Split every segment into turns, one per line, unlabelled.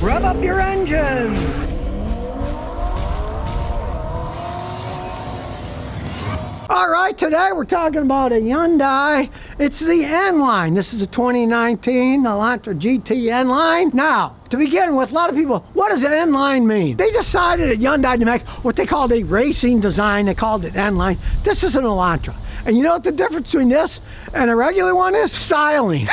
Rev up your engine. All right, today we're talking about a Hyundai. It's the N-Line. This is a 2019 Elantra GT N-Line. Now, to begin with, a lot of people, what does an N-Line mean? They decided at Hyundai to make what they called a racing design. They called it N-Line. This is an Elantra. And you know what the difference between this and a regular one is? Styling.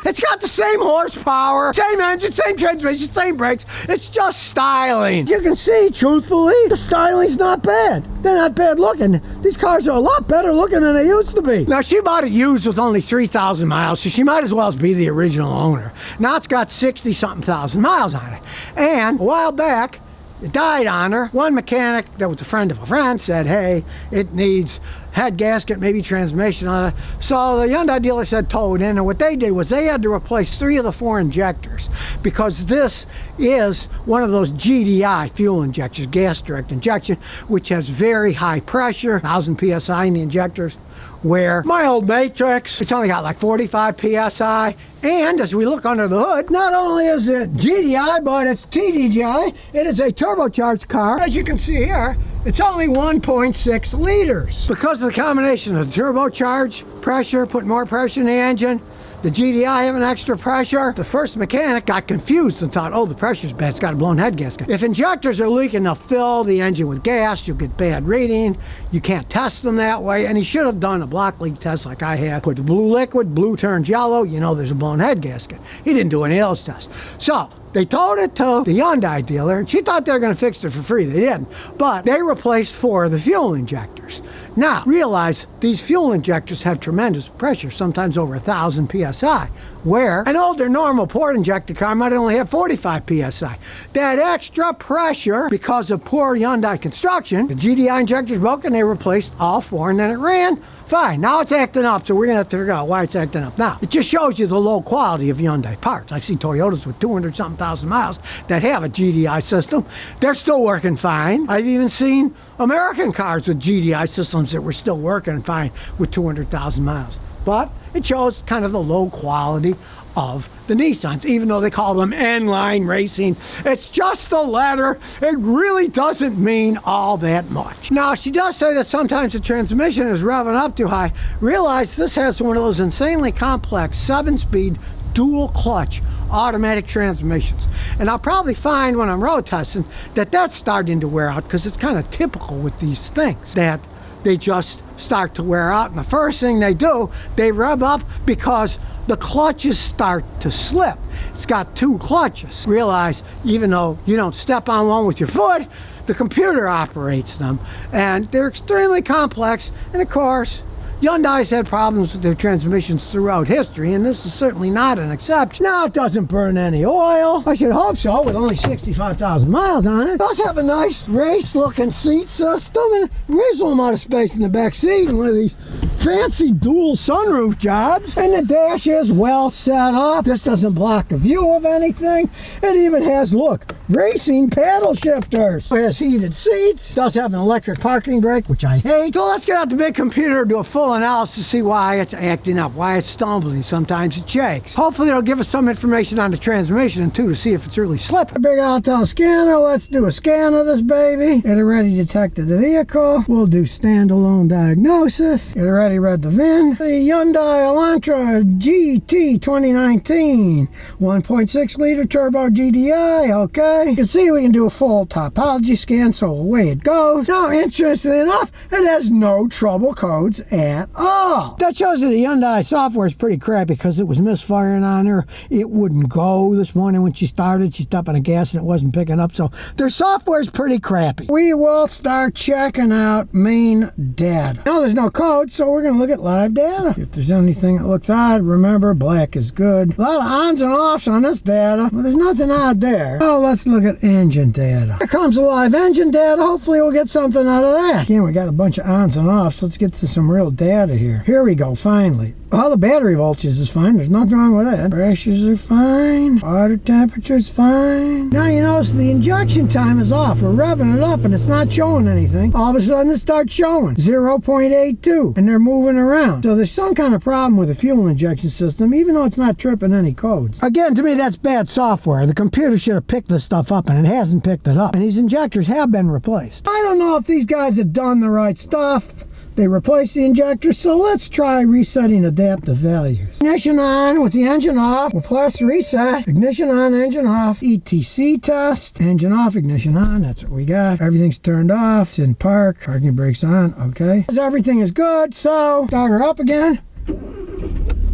It's got the same horsepower, same engine, same transmission, same brakes. It's just styling. You can see, truthfully, the styling's not bad. They're not bad looking. These cars are a lot better looking than they used to be. Now, she bought it used with only 3,000 miles, so she might as well be the original owner. Now it's got 60-something thousand miles on it. And a while back, it died on her. One mechanic that was a friend of a friend said, hey, it needs head gasket, maybe transmission on it. So the Hyundai dealer said tow it in, and what they did was they had to replace 3 of the 4 injectors because this is one of those GDI fuel injectors, gas direct injection, which has very high pressure, 1,000 psi in the injectors, where my old Matrix, it's only got like 45 psi. And as we look under the hood, not only is it GDI, but it's TDI. It is a turbocharged car. As you can see here, it's only 1.6 liters. Because of the combination of the turbocharged pressure, put more pressure in the engine, the GDI having extra pressure, the first mechanic got confused and thought, oh, the pressure's bad, it's got a blown head gasket. If injectors are leaking, they'll fill the engine with gas, you'll get bad reading, you can't test them that way, and he should have done a block leak test like I had. Put the blue liquid, blue turns yellow, you know there's a blown head gasket. He didn't do any of those tests. So, they towed it to the Hyundai dealer, and she thought they were going to fix it for free. They didn't. But they replaced 4 of the fuel injectors. Now, realize these fuel injectors have tremendous pressure, sometimes over 1,000 psi, where an older normal port injector car might only have 45 psi. That extra pressure, because of poor Hyundai construction, the GDI injectors broke and they replaced all 4, and then it ran fine. Now it's acting up, so we're going to have to figure out why it's acting up. Now, it just shows you the low quality of Hyundai parts. I've seen Toyotas with 200-something thousand miles that have a GDI system. They're still working fine. I've even seen American cars with GDI systems that were still working fine with 200,000 miles. But it shows kind of the low quality of the Nissans, even though they call them N-Line Racing. It's just the letter. It really doesn't mean all that much. Now, she does say that sometimes the transmission is revving up too high. Realize this has one of those insanely complex 7-speed dual clutch automatic transmissions. And I'll probably find when I'm road testing that that's starting to wear out, because it's kind of typical with these things that they just start to wear out. And the first thing they do, they rev up because the clutches start to slip. It's got 2 clutches. Realize, even though you don't step on one with your foot, the computer operates them. And they're extremely complex. And of course, Hyundai's had problems with their transmissions throughout history, and this is certainly not an exception. Now, it doesn't burn any oil. I should hope so, with only 65,000 miles on it. It does have a nice race-looking seat system and a reasonable amount of space in the back seat, and one of these fancy dual sunroof jobs. And the dash is well set up. This doesn't block the view of anything. It even has, look, racing paddle shifters. It has heated seats. It does have an electric parking brake, which I hate. So let's get out the big computer and do a full analysis to see why it's acting up, why it's stumbling. Sometimes it shakes. Hopefully it'll give us some information on the transmission, and too, to see if it's really slipping. A big Altel scanner. Let's do a scan of this baby. It already detected the vehicle. We'll do standalone diagnosis. It already read the VIN. The Hyundai Elantra GT 2019 1.6 liter turbo GDI. Okay, you can see we can do a full topology scan, so away it goes. Now, interesting enough, it has no trouble codes at all. That shows you the Hyundai software is pretty crappy, because it was misfiring on her. It wouldn't go this morning when she started. She stepped on the gas and it wasn't picking up, so their software is pretty crappy. We will start checking out main data. Now, there's no code, so we're going to look at live data. If there's anything that looks odd, remember, black is good. A lot of ons and offs on this data. Well, there's nothing odd there. Oh, let's look at engine data. Here comes the live engine data. Hopefully we'll get something out of that. Again, we got a bunch of ons and offs. Let's get to some real data here. Here we go, finally. All the battery voltages is fine. There's nothing wrong with that. Pressures are fine. Water temperature's fine. Now you notice the injection time is off. We're revving it up and it's not showing anything. All of a sudden it starts showing 0.82. And they're moving around. So there's some kind of problem with the fuel injection system, even though it's not tripping any codes. Again, to me, that's bad software. The computer should have picked this stuff up, and it hasn't picked it up. And these injectors have been replaced. I don't know if these guys have done the right stuff. They replaced the injector, so let's try resetting adaptive values. Ignition on with the engine off. We'll press reset. Ignition on, engine off. ETC test. Engine off, ignition on. That's what we got. Everything's turned off. It's in park. Parking brakes on. Okay. Everything is good, so start her up again.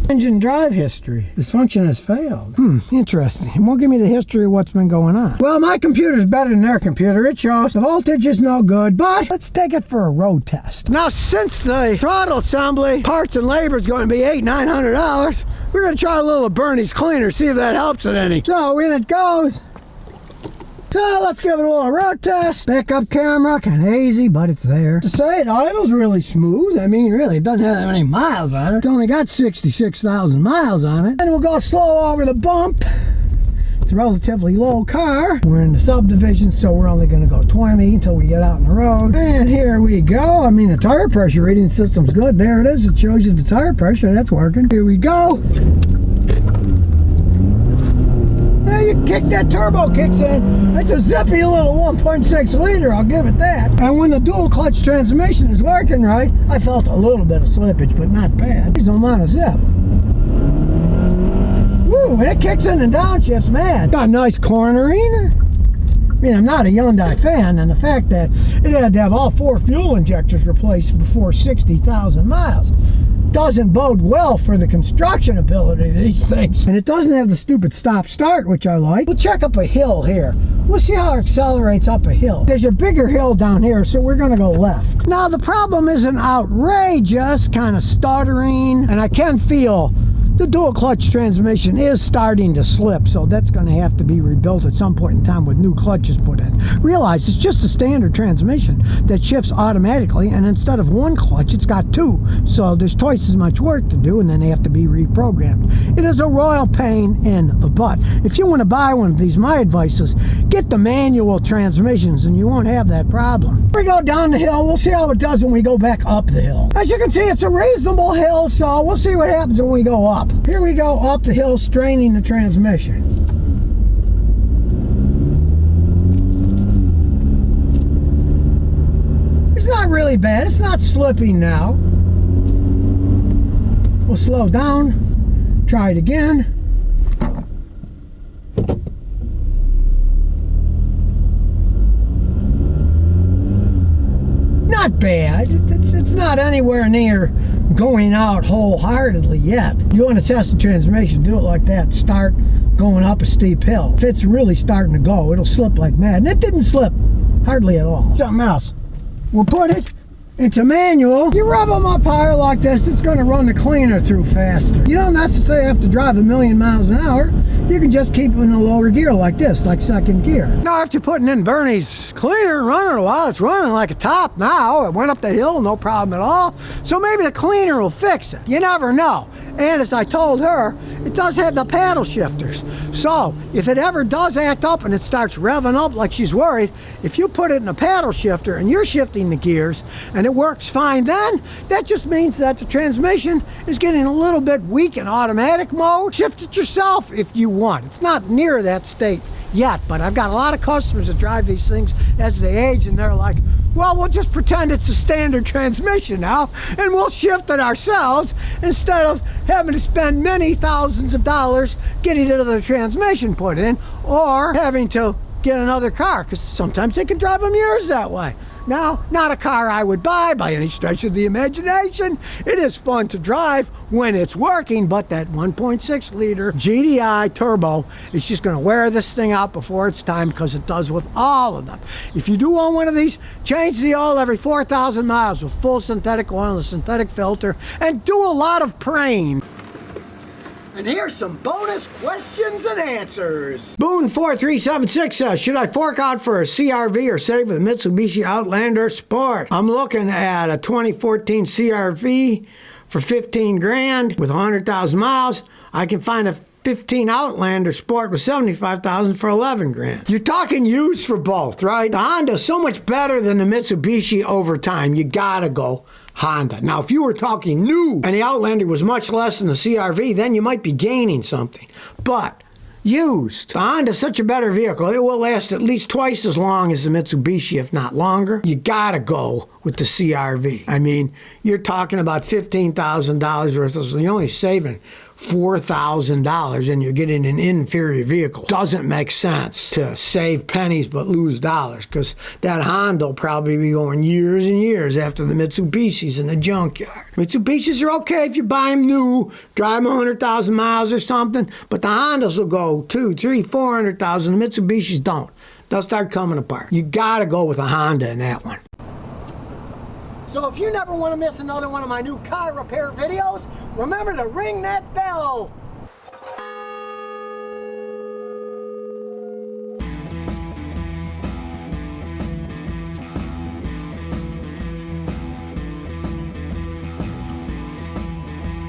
Engine drive history. This function has failed. Interesting. It won't give me the history of what's been going on. Well, my computer's better than their computer. It shows the voltage is no good, but let's take it for a road test. Now, since the throttle assembly, parts and labor is going to be $800-900, we're going to try a little Bernie's cleaner, see if that helps it any. So in it goes. So let's give it a little road test. Backup camera, kind of hazy, but it's there. To say the idle's really smooth. I mean, really, it doesn't have that many miles on it. It's only got 66,000 miles on it. And we'll go slow over the bump. It's a relatively low car. We're in the subdivision, so we're only going to go 20 until we get out on the road. And here we go. I mean, the tire pressure reading system's good. There it is. It shows you the tire pressure. That's working. Here we go. You kick that turbo kicks in. It's a zippy little 1.6 liter, I'll give it that. And when the dual clutch transmission is working right, I felt a little bit of slippage, but not bad. There's no amount of zip. Woo, and it kicks in and downshifts, man. Got a nice cornering. I mean, I'm not a Hyundai fan, and the fact that it had to have all 4 fuel injectors replaced before 60,000 miles doesn't bode well for the construction ability of these things. And it doesn't have the stupid stop-start, which I like. We'll check up a hill here. We'll see how it accelerates up a hill. There's a bigger hill down here, so we're going to go left. Now, the problem isn't outrageous, kind of stuttering, and I can feel the dual clutch transmission is starting to slip, so that's going to have to be rebuilt at some point in time with new clutches put in. Realize it's just a standard transmission that shifts automatically, and instead of 1 clutch, it's got 2. So there's twice as much work to do, and then they have to be reprogrammed. It is a royal pain in the butt. If you want to buy one of these, my advice is get the manual transmissions, and you won't have that problem. We go down the hill. We'll see how it does when we go back up the hill. As you can see, it's a reasonable hill, so we'll see what happens when we go up. Here we go up the hill, straining the transmission. It's not really bad. It's not slipping now. We'll slow down. Try it again. Not bad. It's not anywhere near going out wholeheartedly yet. You want to test the transmission, do it like that. Start going up a steep hill. If it's really starting to go, it'll slip like mad. And it didn't slip hardly at all. Something else. We'll put it into manual. You rub them up higher like this, it's going to run the cleaner through faster. You don't necessarily have to drive 1,000,000 miles an hour. You can just keep it in a lower gear like this, like second gear. Now after putting in Bernie's cleaner and running a while, it's running like a top now. It went up the hill, no problem at all. So maybe the cleaner will fix it. You never know. And as I told her, it does have the paddle shifters. So if it ever does act up and it starts revving up like she's worried, if you put it in a paddle shifter and you're shifting the gears and it works fine, then that just means that the transmission is getting a little bit weak in automatic mode. Shift it yourself if you want. It's not near that state yet, but I've got a lot of customers that drive these things as they age, and they're like, well, we'll just pretend it's a standard transmission now, and we'll shift it ourselves instead of having to spend many thousands of dollars getting another transmission put in, or having to get another car, because sometimes they can drive them years that way. Now, not a car I would buy by any stretch of the imagination. It is fun to drive when it's working, but that 1.6 liter GDI turbo is just going to wear this thing out before it's time, because it does with all of them. If you do own one of these, change the oil every 4,000 miles with full synthetic oil and a synthetic filter, and do a lot of praying. And here's some bonus questions and answers. Boone4376 says, should I fork out for a CRV or save with a Mitsubishi Outlander Sport? I'm looking at a 2014 CRV for 15 grand with 100,000 miles. I can find a 15 Outlander Sport with 75,000 for 11 grand. You're talking used for both, right? The Honda's so much better than the Mitsubishi over time. You gotta go Honda. Now, if you were talking new and the Outlander was much less than the CR-V, then you might be gaining something. But used, the Honda's such a better vehicle. It will last at least twice as long as the Mitsubishi, if not longer. You gotta go with the CR-V. I mean, you're talking about $15,000 worth, so you're only saving $4,000 and you're getting an inferior vehicle. Doesn't make sense to save pennies but lose dollars, because that Honda will probably be going years and years after the Mitsubishis in the junkyard. Mitsubishis are okay if you buy them new, drive them 100,000 miles or something, but the Hondas will go 200,000, 300,000, 400,000. The Mitsubishis don't. They'll start coming apart. You gotta go with a Honda in that one. So if you never want to miss another one of my new car repair videos, remember to ring that bell.